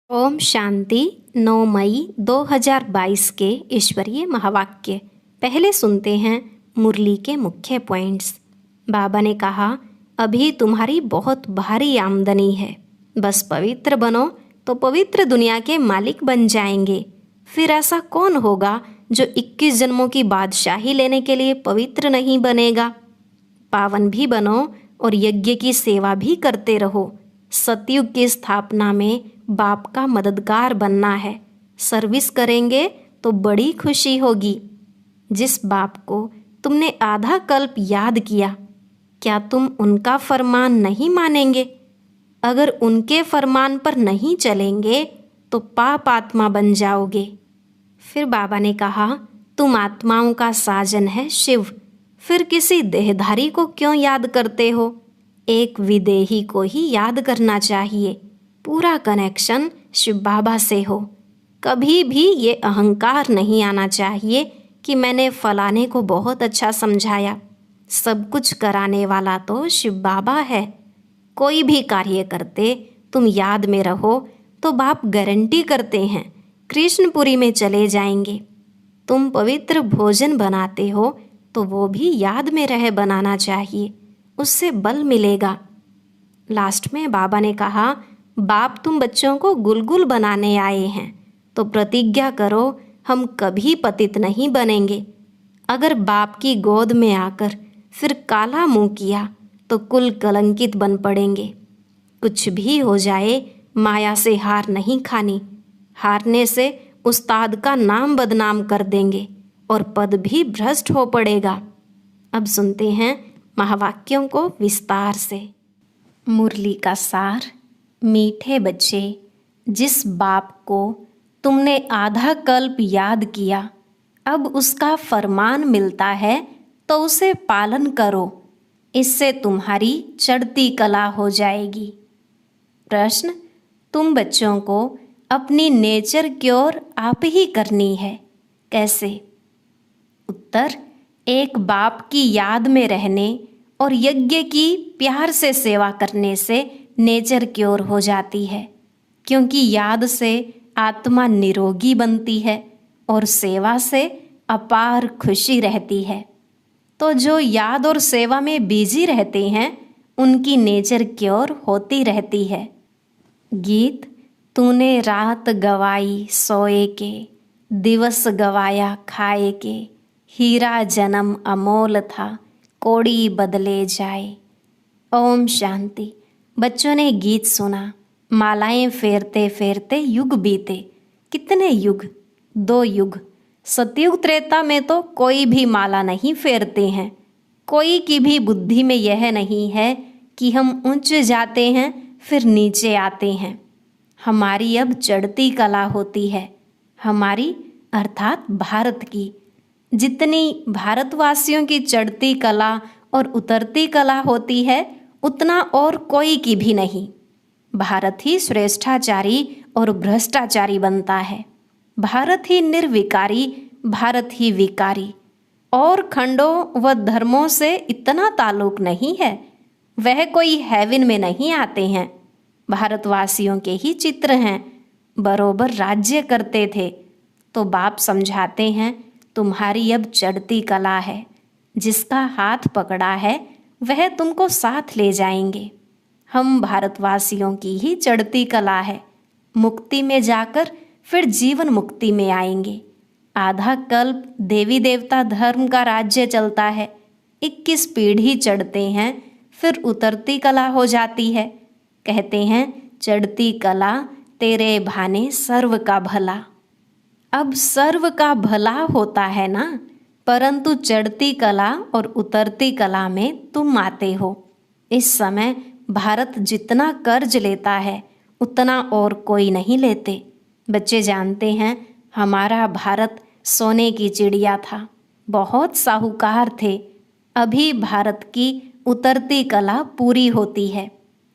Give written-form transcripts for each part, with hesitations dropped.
ओम शांति 9 मई 2022 के ईश्वरीय महावाक्य। पहले सुनते हैं मुरली के मुख्य पॉइंट्स। बाबा ने कहा, अभी तुम्हारी बहुत भारी आमदनी है, बस पवित्र बनो तो पवित्र दुनिया के मालिक बन जाएंगे। फिर ऐसा कौन होगा जो 21 जन्मों की बादशाही लेने के लिए पवित्र नहीं बनेगा। पावन भी बनो और यज्ञ की सेवा भी करते रहो। सतयुग की स्थापना में बाप का मददगार बनना है। सर्विस करेंगे तो बड़ी खुशी होगी। जिस बाप को तुमने आधा कल्प याद किया, क्या तुम उनका फरमान नहीं मानेंगे? अगर उनके फरमान पर नहीं चलेंगे तो पाप आत्मा बन जाओगे। फिर बाबा ने कहा, तुम आत्माओं का साजन है शिव, फिर किसी देहधारी को क्यों याद करते हो? एक विदेही को ही याद करना चाहिए। पूरा कनेक्शन शिव बाबा से हो। कभी भी ये अहंकार नहीं आना चाहिए कि मैंने फलाने को बहुत अच्छा समझाया। सब कुछ कराने वाला तो शिव बाबा है। कोई भी कार्य करते तुम याद में रहो तो बाप गारंटी करते हैं कृष्णपुरी में चले जाएंगे। तुम पवित्र भोजन बनाते हो तो वो भी याद में रह बनाना चाहिए, उससे बल मिलेगा। लास्ट में बाबा ने कहा, बाप तुम बच्चों को गुलगुल बनाने आए हैं तो प्रतिज्ञा करो हम कभी पतित नहीं बनेंगे। अगर बाप की गोद में आकर फिर काला मुंह किया तो कुल कलंकित बन पड़ेंगे। कुछ भी हो जाए माया से हार नहीं खानी। हारने से उस्ताद का नाम बदनाम कर देंगे और पद भी भ्रष्ट हो पड़ेगा। अब सुनते हैं महावाक्यों को विस्तार से। मुरली का सार। मीठे बच्चे, जिस बाप को तुमने आधा कल्प याद किया, अब उसका फरमान मिलता है तो उसे पालन करो। इससे तुम्हारी चढ़ती कला हो जाएगी। प्रश्न, तुम बच्चों को अपनी नेचर क्योर आप ही करनी है, कैसे? उत्तर, एक बाप की याद में रहने और यज्ञ की प्यार से सेवा करने से नेचर क्योर हो जाती है, क्योंकि याद से आत्मा निरोगी बनती है और सेवा से अपार खुशी रहती है। तो जो याद और सेवा में बिजी रहते हैं उनकी नेचर क्योर होती रहती है। गीत। तूने रात गवाई सोए के, दिवस गवाया खाए के, हीरा जन्म अमोल था कोड़ी बदले जाए। ओम शांति। बच्चों ने गीत सुना। मालाएं फेरते फेरते युग बीते। कितने युग? 2 युग। सतयुग त्रेता में तो कोई भी माला नहीं फेरते हैं। कोई की भी बुद्धि में यह नहीं है कि हम ऊंच जाते हैं फिर नीचे आते हैं। हमारी अब चढ़ती कला होती है, हमारी अर्थात भारत की। जितनी भारतवासियों की चढ़ती कला और उतरती कला होती है उतना और कोई की भी नहीं। भारत ही श्रेष्ठाचारी और भ्रष्टाचारी बनता है। भारत ही निर्विकारी, भारत ही विकारी। और खंडों व धर्मों से इतना ताल्लुक नहीं है। वह कोई हेवन में नहीं आते हैं। भारतवासियों के ही चित्र हैं। बरोबर राज्य करते थे। तो बाप समझाते हैं, तुम्हारी अब चढ़ती कला है। जिसका हाथ पकड़ा है वह तुमको साथ ले जाएंगे। हम भारतवासियों की ही चढ़ती कला है। मुक्ति में जाकर फिर जीवन मुक्ति में आएंगे। आधा कल्प देवी देवता धर्म का राज्य चलता है। 21 पीढ़ी चढ़ते हैं फिर उतरती कला हो जाती है। कहते हैं चढ़ती कला तेरे भाने सर्व का भला। अब सर्व का भला होता है ना, परंतु चढ़ती कला और उतरती कला में तुम आते हो। इस समय भारत जितना कर्ज लेता है उतना और कोई नहीं लेते। बच्चे जानते हैं हमारा भारत सोने की चिड़िया था, बहुत साहूकार थे। अभी भारत की उतरती कला पूरी होती है।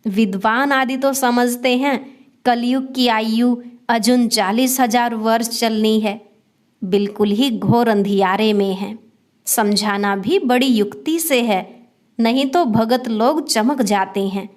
विद्वान आदि तो समझते हैं कलयुग की आयु अजुन 40,000 वर्ष चलनी है। बिल्कुल ही घोर अंधियारे में है। समझाना भी बड़ी युक्ति से है, नहीं तो भगत लोग चमक जाते हैं।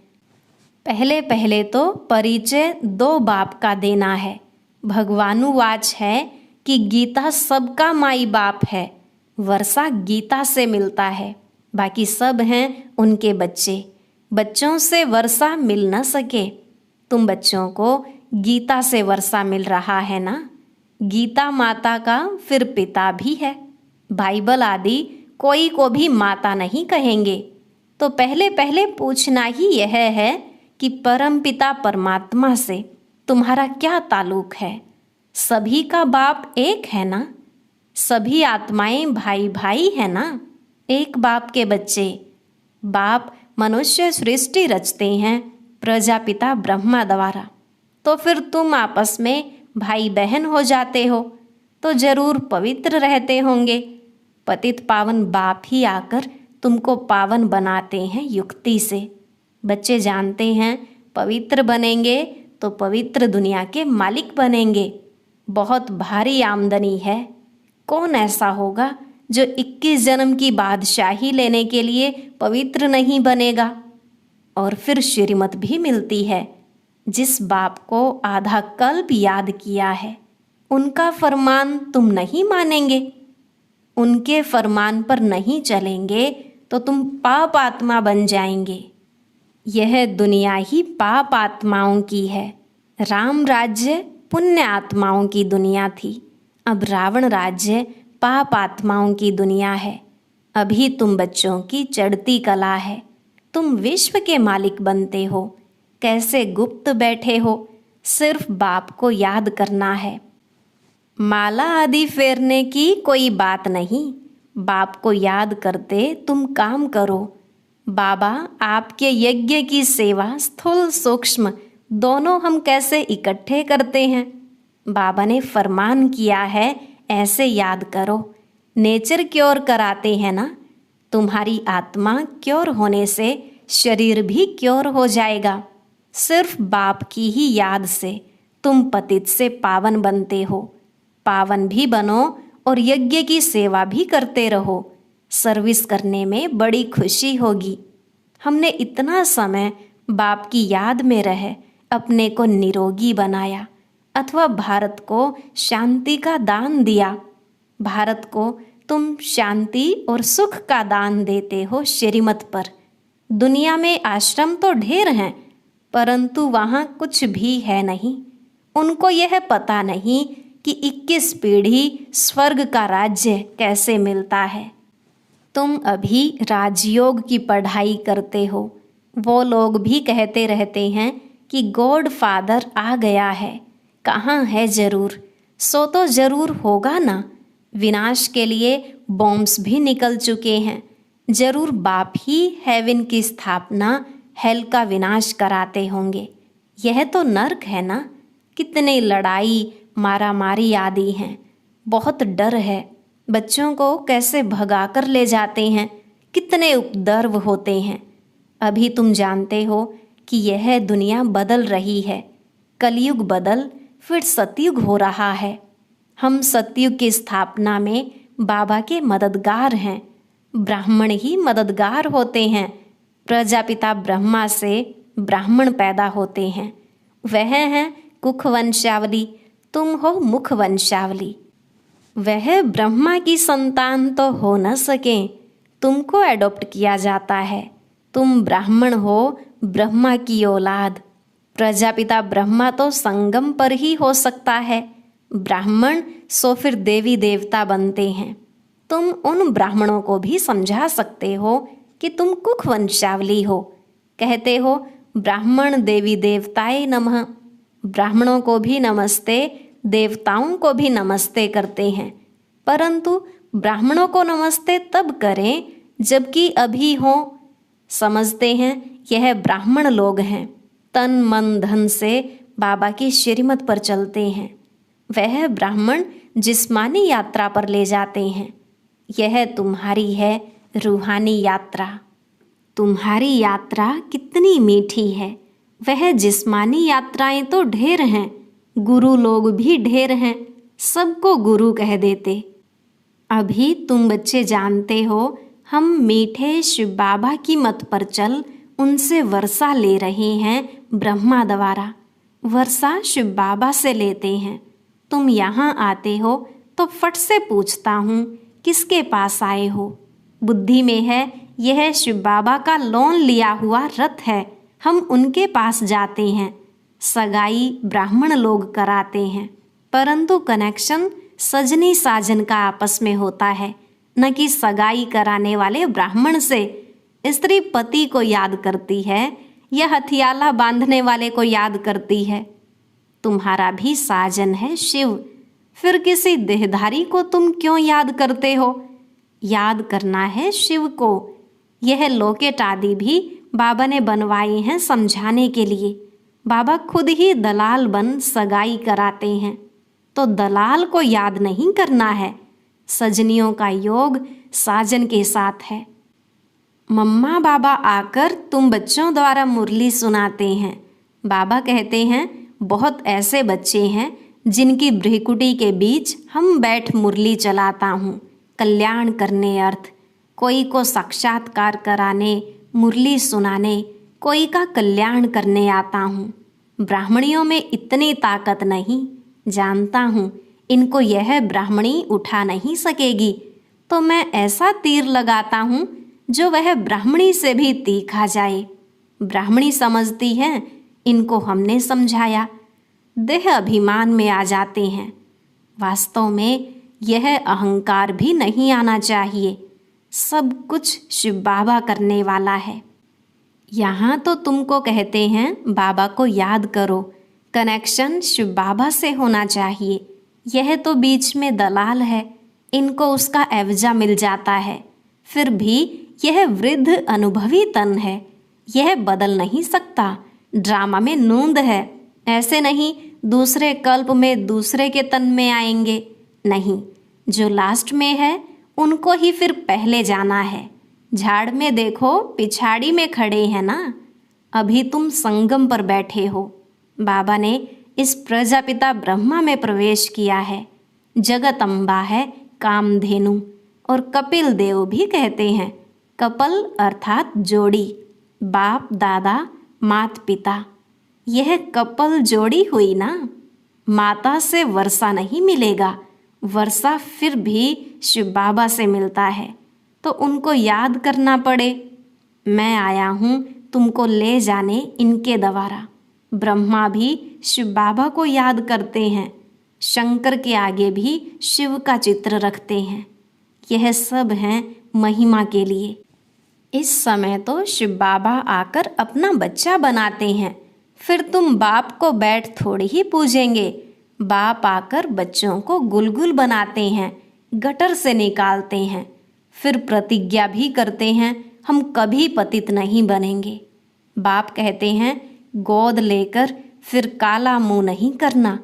पहले पहले तो परिचय दो बाप का देना है। भगवानुवाच है कि गीता सबका माई बाप है। वर्षा गीता से मिलता है, बाकी सब हैं उनके बच्चे। बच्चों से वर्षा मिल न सके, तुम बच्चों को गीता से वर्षा मिल रहा है ना। गीता माता का फिर पिता भी है। बाइबल आदि कोई को भी माता नहीं कहेंगे। तो पहले पहले पूछना ही यह है कि परमपिता परमात्मा से तुम्हारा क्या ताल्लुक है। सभी का बाप एक है ना। सभी आत्माएं भाई भाई है ना, एक बाप के बच्चे। बाप मनुष्य सृष्टि रचते हैं प्रजापिता ब्रह्मा द्वारा। तो फिर तुम आपस में भाई बहन हो जाते हो तो जरूर पवित्र रहते होंगे। पतित पावन बाप ही आकर तुमको पावन बनाते हैं युक्ति से। बच्चे जानते हैं पवित्र बनेंगे तो पवित्र दुनिया के मालिक बनेंगे। बहुत भारी आमदनी है। कौन ऐसा होगा जो 21 जन्म की बादशाही लेने के लिए पवित्र नहीं बनेगा। और फिर श्रीमत भी मिलती है। जिस बाप को आधा कल्प याद किया है, उनका फरमान तुम नहीं मानेंगे, उनके फरमान पर नहीं चलेंगे तो तुम पाप आत्मा बन जाएंगे। यह दुनिया ही पाप आत्माओं की है। राम राज्य पुण्य आत्माओं की दुनिया थी, अब रावण राज्य पाप आत्माओं की दुनिया है। अभी तुम बच्चों की चढ़ती कला है। तुम विश्व के मालिक बनते हो। कैसे गुप्त बैठे हो, सिर्फ बाप को याद करना है। माला आदि फेरने की कोई बात नहीं। बाप को याद करते तुम काम करो। बाबा आपके यज्ञ की सेवा स्थूल सूक्ष्म दोनों हम कैसे इकट्ठे करते हैं। बाबा ने फरमान किया है ऐसे याद करो। नेचर क्योर कराते हैं ना। तुम्हारी आत्मा क्योर होने से शरीर भी क्योर हो जाएगा। सिर्फ बाप की ही याद से तुम पतित से पावन बनते हो। पावन भी बनो और यज्ञ की सेवा भी करते रहो। सर्विस करने में बड़ी खुशी होगी। हमने इतना समय बाप की याद में रह अपने को निरोगी बनाया, अथवा भारत को शांति का दान दिया। भारत को तुम शांति और सुख का दान देते हो श्रीमत पर। दुनिया में आश्रम तो ढेर हैं, परंतु वहाँ कुछ भी है नहीं। उनको यह पता नहीं कि 21 पीढ़ी स्वर्ग का राज्य कैसे मिलता है। तुम अभी राजयोग की पढ़ाई करते हो। वो लोग भी कहते रहते हैं कि गॉड फादर आ गया है। कहाँ है जरूर, सो तो जरूर होगा ना। विनाश के लिए बॉम्ब्स भी निकल चुके हैं। जरूर बाप ही हेवन की स्थापना, हेल का विनाश कराते होंगे। यह तो नर्क है ना। कितने लड़ाई मारामारी आदि हैं। बहुत डर है। बच्चों को कैसे भगा कर ले जाते हैं। कितने उपद्रव होते हैं। अभी तुम जानते हो कि यह दुनिया बदल रही है। कलयुग बदल फिर सतयुग हो रहा है। हम सतयुग की स्थापना में बाबा के मददगार हैं। ब्राह्मण ही मददगार होते हैं। प्रजापिता ब्रह्मा से ब्राह्मण पैदा होते हैं। वह हैं कुख वंशावली, तुम हो मुख वंशावली। वह ब्रह्मा की संतान तो हो न सके, तुमको एडॉप्ट किया जाता है। तुम ब्राह्मण हो, ब्रह्मा की औलाद। प्रजापिता ब्रह्मा तो संगम पर ही हो सकता है। ब्राह्मण सो फिर देवी देवता बनते हैं। तुम उन ब्राह्मणों को भी समझा सकते हो कि तुम कुख वंशावली हो। कहते हो ब्राह्मण देवी देवताए नमः। ब्राह्मणों को भी नमस्ते, देवताओं को भी नमस्ते करते हैं, परंतु ब्राह्मणों को नमस्ते तब करें जबकि अभी हो। समझते हैं यह ब्राह्मण लोग हैं। तन मन धन से बाबा की श्रीमत पर चलते हैं। वह ब्राह्मण जिस्मानी यात्रा पर ले जाते हैं। यह तुम्हारी है रूहानी यात्रा। तुम्हारी यात्रा कितनी मीठी है। वह जिस्मानी यात्राएं तो ढेर हैं, गुरु लोग भी ढेर हैं। सबको गुरु कह देते। अभी तुम बच्चे जानते हो हम मीठे शिव बाबा की मत पर चल उनसे वर्षा ले रहे हैं ब्रह्मा द्वारा। वर्षा शिव बाबा से लेते हैं। तुम यहाँ आते हो तो फट से पूछता हूँ किसके पास आए हो। बुद्धि में है यह शिव बाबा का लोन लिया हुआ रथ है, हम उनके पास जाते हैं। सगाई ब्राह्मण लोग कराते हैं, परंतु कनेक्शन सजनी साजन का आपस में होता है, न कि सगाई कराने वाले ब्राह्मण से। स्त्री पति को याद करती है या हथियाला बांधने वाले को याद करती है। तुम्हारा भी साजन है शिव, फिर किसी देहधारी को तुम क्यों याद करते हो? याद करना है शिव को। यह लॉकेट आदि भी बाबा ने बनवाए हैं समझाने के लिए। बाबा खुद ही दलाल बन सगाई कराते हैं, तो दलाल को याद नहीं करना है। सजनियों का योग साजन के साथ है। मम्मा बाबा आकर तुम बच्चों द्वारा मुरली सुनाते हैं। बाबा कहते हैं बहुत ऐसे बच्चे हैं जिनकी भ्रिकुटी के बीच हम बैठ मुरली चलाता हूँ, कल्याण करने अर्थ। कोई को साक्षात्कार कराने, मुरली सुनाने, कोई का कल्याण करने आता हूँ। ब्राह्मणियों में इतनी ताकत नहीं, जानता हूँ इनको यह ब्राह्मणी उठा नहीं सकेगी, तो मैं ऐसा तीर लगाता हूँ जो वह ब्राह्मणी से भी तीखा जाए। ब्राह्मणी समझती है इनको हमने समझाया, देह अभिमान में आ जाते हैं। वास्तव में यह अहंकार भी नहीं आना चाहिए। सब कुछ शिव बाबा करने वाला है। यहाँ तो तुमको कहते हैं बाबा को याद करो, कनेक्शन शिव बाबा से होना चाहिए। यह तो बीच में दलाल है, इनको उसका एवजा मिल जाता है। फिर भी यह वृद्ध अनुभवी तन है, यह बदल नहीं सकता। ड्रामा में नूंद है, ऐसे नहीं दूसरे कल्प में दूसरे के तन में आएंगे। नहीं, जो लास्ट में है उनको ही फिर पहले जाना है। झाड़ में देखो पिछाड़ी में खड़े हैं ना। अभी तुम संगम पर बैठे हो। बाबा ने इस प्रजापिता ब्रह्मा में प्रवेश किया है। जगत अम्बा है कामधेनु, और कपिल देव भी कहते हैं। कपल अर्थात जोड़ी, बाप दादा मात पिता, यह कपल जोड़ी हुई ना। माता से वर्षा नहीं मिलेगा, वर्षा फिर भी शिव बाबा से मिलता है, तो उनको याद करना पड़े। मैं आया हूँ तुमको ले जाने इनके द्वारा। ब्रह्मा भी शिव बाबा को याद करते हैं, शंकर के आगे भी शिव का चित्र रखते हैं। यह सब हैं महिमा के लिए। इस समय तो शिव बाबा आकर अपना बच्चा बनाते हैं, फिर तुम बाप को बैठ थोड़ी ही पूजेंगे। बाप आकर बच्चों को गुलगुल बनाते हैं, गटर से निकालते हैं, फिर प्रतिज्ञा भी करते हैं हम कभी पतित नहीं बनेंगे। बाप कहते हैं गोद लेकर फिर काला मुंह नहीं करना,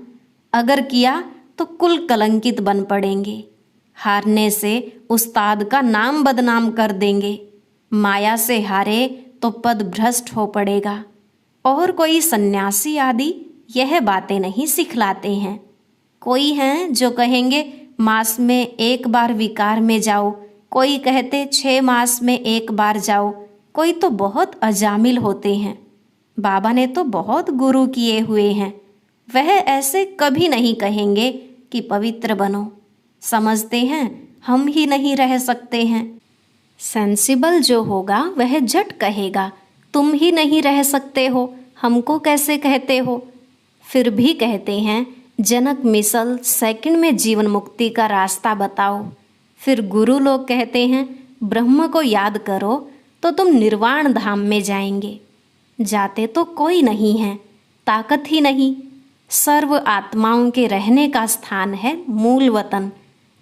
अगर किया तो कुल कलंकित बन पड़ेंगे। हारने से उस्ताद का नाम बदनाम कर देंगे, माया से हारे तो पद भ्रष्ट हो पड़ेगा। और कोई सन्यासी आदि यह बातें नहीं सिखलाते हैं। कोई हैं जो कहेंगे मास में एक बार विकार में जाओ, कोई कहते 6 मास में एक बार जाओ, कोई तो बहुत अजामिल होते हैं। बाबा ने तो बहुत गुरु किए हुए हैं, वह ऐसे कभी नहीं कहेंगे कि पवित्र बनो। समझते हैं हम ही नहीं रह सकते हैं। सेंसिबल जो होगा वह झट कहेगा तुम ही नहीं रह सकते हो, हमको कैसे कहते हो। फिर भी कहते हैं जनक मिसल सेकंड में जीवन मुक्ति का रास्ता बताओ। फिर गुरु लोग कहते हैं ब्रह्म को याद करो तो तुम निर्वाण धाम में जाएंगे। जाते तो कोई नहीं है, ताकत ही नहीं। सर्व आत्माओं के रहने का स्थान है मूल वतन,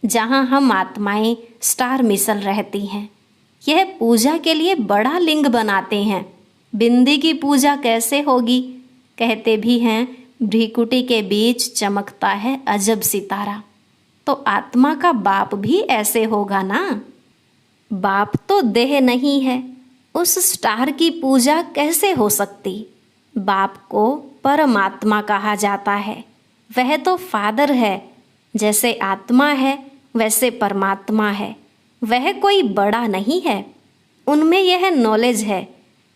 जहाँ हम आत्माएं स्टार मिसल रहती हैं। यह पूजा के लिए बड़ा लिंग बनाते हैं। बिंदी की पूजा कैसे होगी? कहते भी हैं भ्रिकुटी के बीच चमकता है अजब सितारा। तो आत्मा का बाप भी ऐसे होगा ना। बाप तो देह नहीं है, उस स्टार की पूजा कैसे हो सकती? बाप को परमात्मा कहा जाता है, वह तो फादर है। जैसे आत्मा है वैसे परमात्मा है, वह कोई बड़ा नहीं है। उनमें यह नॉलेज है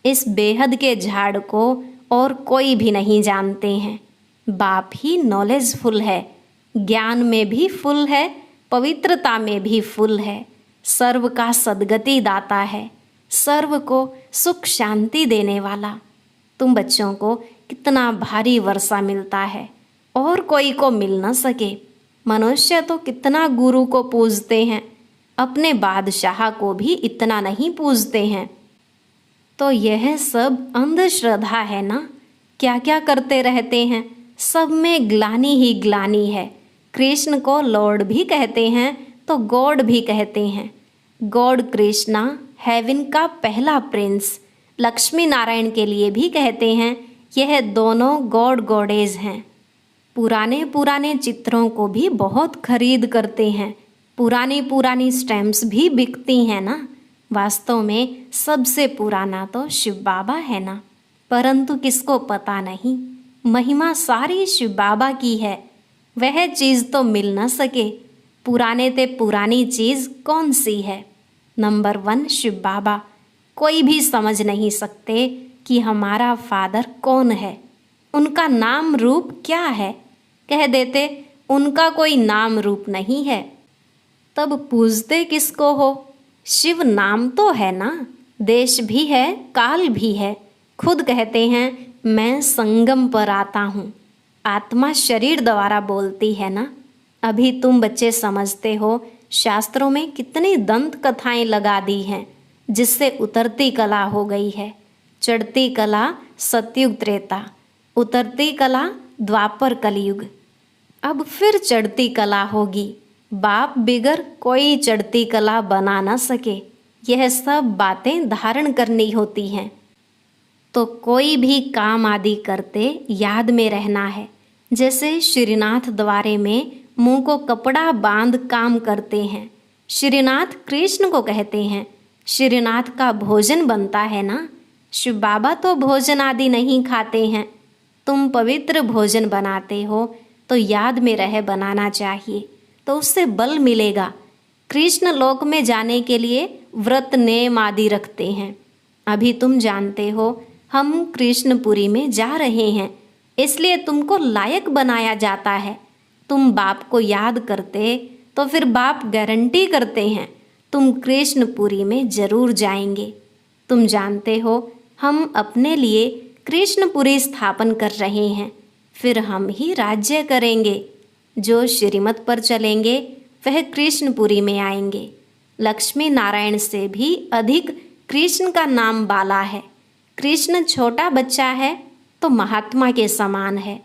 इस बेहद के झाड़ को और कोई भी नहीं जानते हैं। बाप ही नॉलेजफुल है, ज्ञान में भी फुल है, पवित्रता में भी फुल है, सर्व का सद्गति दाता है, सर्व को सुख शांति देने वाला। तुम बच्चों को कितना भारी वर्षा मिलता है और कोई को मिल न सके। मनुष्य तो कितना गुरु को पूजते हैं, अपने बादशाह को भी इतना नहीं पूजते हैं। तो यह सब अंधश्रद्धा है ना। क्या क्या करते रहते हैं, सब में ग्लानि ही ग्लानि है। कृष्ण को लॉर्ड भी कहते हैं तो गॉड भी कहते हैं। गॉड कृष्णा हेवन का पहला प्रिंस, लक्ष्मी नारायण के लिए भी कहते हैं। यह दोनों गॉड गॉडेज हैं। पुराने पुराने चित्रों को भी बहुत खरीद करते हैं, पुरानी पुरानी स्टैम्प्स भी बिकती हैं ना। वास्तव में सबसे पुराना तो शिव बाबा है ना, परंतु किसको पता नहीं, महिमा सारी शिव बाबा की है। वह चीज़ तो मिल न सके, पुराने ते पुरानी चीज़ कौन सी है। नंबर 1 शिव बाबा। कोई भी समझ नहीं सकते कि हमारा फादर कौन है, उनका नाम रूप क्या है। कह देते उनका कोई नाम रूप नहीं है, तब पूजते किसको हो। शिव नाम तो है ना, देश भी है, काल भी है। खुद कहते हैं मैं संगम पर आता हूँ। आत्मा शरीर द्वारा बोलती है ना। अभी तुम बच्चे समझते हो, शास्त्रों में कितनी दंत कथाएं लगा दी हैं, जिससे उतरती कला हो गई है। चढ़ती कला सतयुग त्रेता, उतरती कला द्वापर कलयुग। अब फिर चढ़ती कला होगी। बाप बिगर कोई चढ़ती कला बना न सके। यह सब बातें धारण करनी होती हैं। तो कोई भी काम आदि करते याद में रहना है। जैसे श्रीनाथ द्वारे में मुंह को कपड़ा बांध काम करते हैं। श्रीनाथ कृष्ण को कहते हैं। श्रीनाथ का भोजन बनता है ना। शिव बाबा तो भोजन आदि नहीं खाते हैं। तुम पवित्र भोजन बनाते हो तो याद में रह बनाना चाहिए, तो उससे बल मिलेगा। कृष्ण लोक में जाने के लिए व्रत नेम आदि रखते हैं। अभी तुम जानते हो हम कृष्णपुरी में जा रहे हैं, इसलिए तुमको लायक बनाया जाता है। तुम बाप को याद करते तो फिर बाप गारंटी करते हैं तुम कृष्णपुरी में जरूर जाएंगे। तुम जानते हो हम अपने लिए कृष्णपुरी स्थापन कर रहे हैं, फिर हम ही राज्य करेंगे। जो श्रीमत पर चलेंगे वह कृष्णपुरी में आएंगे। लक्ष्मी नारायण से भी अधिक कृष्ण का नाम बाला है। कृष्ण छोटा बच्चा है तो महात्मा के समान है।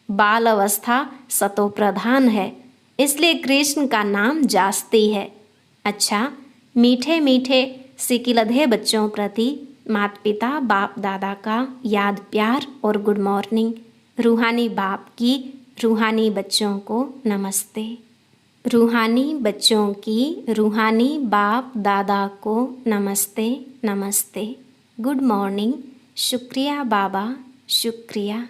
बाल अवस्था सतो प्रधान है, इसलिए कृष्ण का नाम जास्ती है। अच्छा, मीठे मीठे सिकिलधे बच्चों प्रति माता पिता बाप दादा का याद प्यार और गुड मॉर्निंग। रूहानी बाप की रूहानी बच्चों को नमस्ते। रूहानी बच्चों की रूहानी बाप दादा को नमस्ते नमस्ते, गुड मॉर्निंग। शुक्रिया बाबा, शुक्रिया।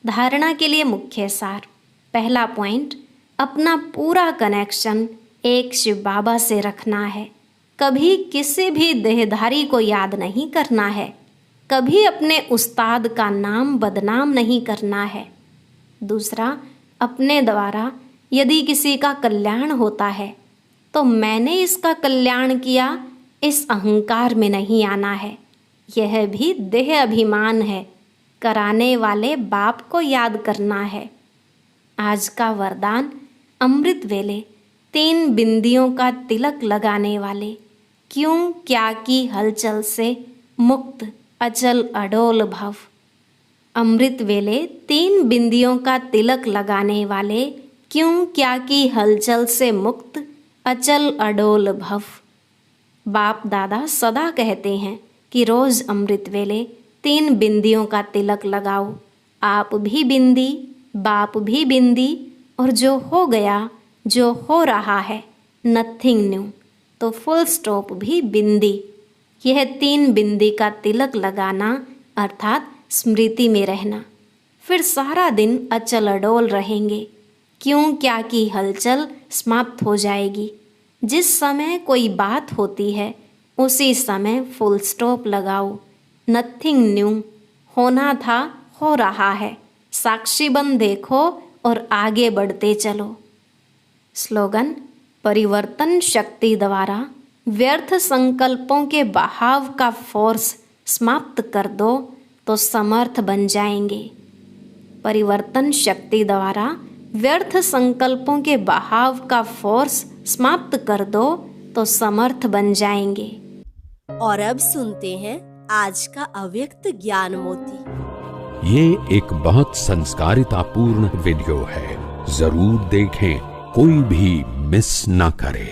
धारणा के लिए मुख्य सार। पहला पॉइंट, अपना पूरा कनेक्शन एक शिव बाबा से रखना है। कभी किसी भी देहधारी को याद नहीं करना है। कभी अपने उस्ताद का नाम बदनाम नहीं करना है। दूसरा, अपने द्वारा यदि किसी का कल्याण होता है तो मैंने इसका कल्याण किया, इस अहंकार में नहीं आना है। यह भी देह अभिमान है। कराने वाले बाप को याद करना है। आज का वरदान, अमृत वेले 3 बिंदियों का तिलक लगाने वाले क्यों क्या की हलचल से मुक्त अचल अडोल भव। अमृत वेले 3 बिंदियों का तिलक लगाने वाले क्यों क्या की हलचल से मुक्त अचल अडोल भव। बाप दादा सदा कहते हैं कि रोज अमृत वेले 3 बिंदियों का तिलक लगाओ। आप भी बिंदी, बाप भी बिंदी, और जो हो गया, जो हो रहा है, नथिंग न्यू, तो फुल स्टॉप भी बिंदी। यह 3 बिंदी का तिलक लगाना अर्थात स्मृति में रहना। फिर सारा दिन अचल अडोल रहेंगे। क्यों क्या की हलचल समाप्त हो जाएगी। जिस समय कोई बात होती है उसी समय फुल स्टॉप लगाओ। नथिंग न्यू, होना था हो रहा है, साक्षी बन देखो और आगे बढ़ते चलो। स्लोगन, परिवर्तन शक्ति द्वारा व्यर्थ संकल्पों के बहाव का फोर्स समाप्त कर दो तो समर्थ बन जाएंगे। परिवर्तन शक्ति द्वारा व्यर्थ संकल्पों के बहाव का फोर्स समाप्त कर दो तो समर्थ बन जाएंगे। और अब सुनते हैं आज का अव्यक्त ज्ञान मोती। ये एक बहुत संस्कारितापूर्ण वीडियो है, जरूर देखें, कोई भी मिस ना करे।